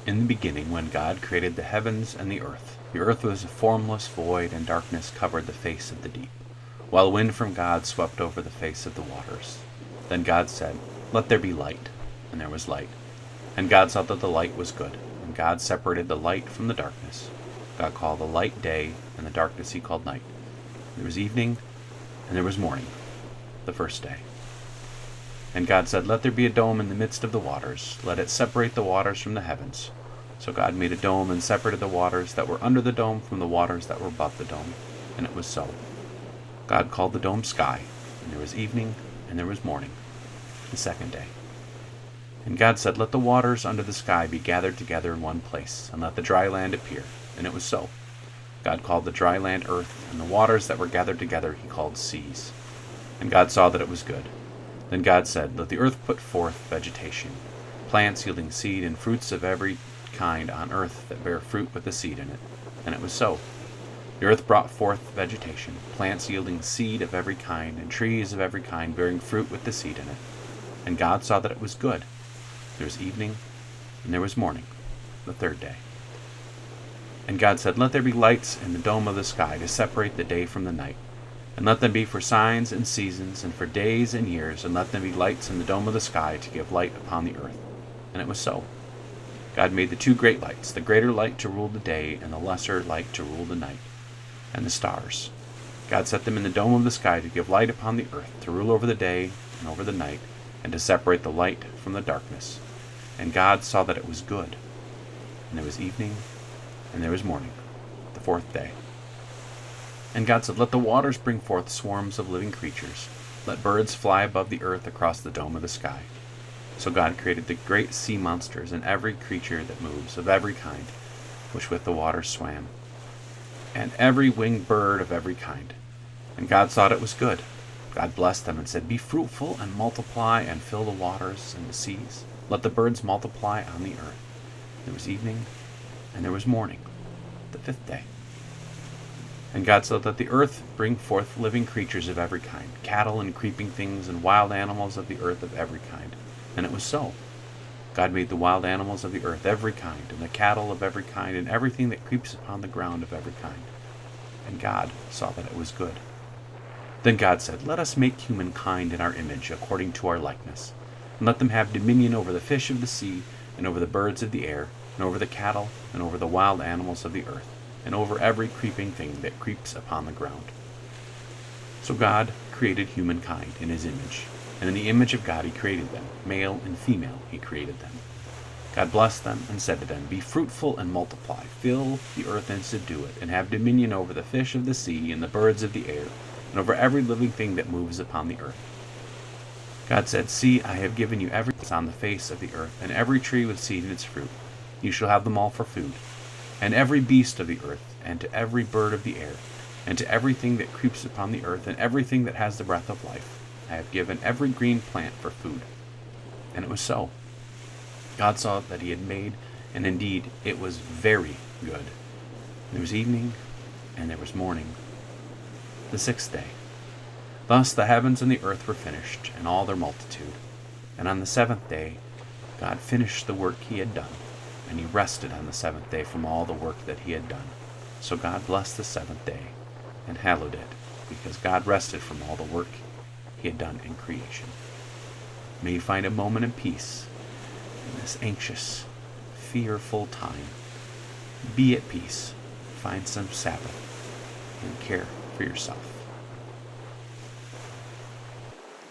In the beginning, when God created the heavens and the earth was a formless void, and darkness covered the face of the deep, while wind from God swept over the face of the waters. Then God said, "Let there be light," and there was light. And God saw that the light was good, and God separated the light from the darkness. God called the light day, and the darkness he called night. There was evening, and there was morning, the first day. And God said, "Let there be a dome in the midst of the waters. Let it separate the waters from the heavens." So God made a dome and separated the waters that were under the dome from the waters that were above the dome. And it was so. God called the dome sky, and there was evening, and there was morning, the second day. And God said, "Let the waters under the sky be gathered together in one place, and let the dry land appear." And it was so. God called the dry land earth, and the waters that were gathered together he called seas. And God saw that it was good. Then God said, "Let the earth put forth vegetation, plants yielding seed, and fruits of every kind on earth that bear fruit with a seed in it." And it was so. The earth brought forth vegetation, plants yielding seed of every kind, and trees of every kind bearing fruit with the seed in it. And God saw that it was good. There was evening, and there was morning, the third day. And God said, "Let there be lights in the dome of the sky to separate the day from the night. And let them be for signs and seasons, and for days and years, and let them be lights in the dome of the sky to give light upon the earth." And it was so. God made the two great lights, the greater light to rule the day, and the lesser light to rule the night, and the stars. God set them in the dome of the sky to give light upon the earth, to rule over the day and over the night, and to separate the light from the darkness. And God saw that it was good. And there was evening, and there was morning, the fourth day. And God said, "Let the waters bring forth swarms of living creatures. Let birds fly above the earth across the dome of the sky." So God created the great sea monsters and every creature that moves, of every kind, which with the waters swam, and every winged bird of every kind. And God saw that it was good. God blessed them and said, "Be fruitful and multiply and fill the waters and the seas. Let the birds multiply on the earth." There was evening, and there was morning, the fifth day. And God saw that the earth bring forth living creatures of every kind, cattle and creeping things, and wild animals of the earth of every kind. And it was so. God made the wild animals of the earth every kind, and the cattle of every kind, and everything that creeps upon the ground of every kind. And God saw that it was good. Then God said, "Let us make humankind in our image, according to our likeness, and let them have dominion over the fish of the sea, and over the birds of the air, and over the cattle, and over the wild animals of the earth, and over every creeping thing that creeps upon the ground." So God created humankind in his image, and in the image of God he created them, male and female he created them. God blessed them and said to them, "Be fruitful and multiply, fill the earth and subdue it, and have dominion over the fish of the sea and the birds of the air, and over every living thing that moves upon the earth." God said, "See, I have given you every plant on the face of the earth, and every tree with seed in its fruit. You shall have them all for food. And every beast of the earth, and to every bird of the air, and to everything that creeps upon the earth, and everything that has the breath of life, I have given every green plant for food." And it was so. God saw that he had made, and indeed it was very good. There was evening, and there was morning, the sixth day. Thus the heavens and the earth were finished, and all their multitude. And on the seventh day God finished the work he had done, and he rested on the seventh day from all the work that he had done. So God blessed the seventh day, and hallowed it, because God rested from all the work he had done in creation. May you find a moment of peace in this anxious, fearful time. Be at peace. Find some Sabbath and care for yourself.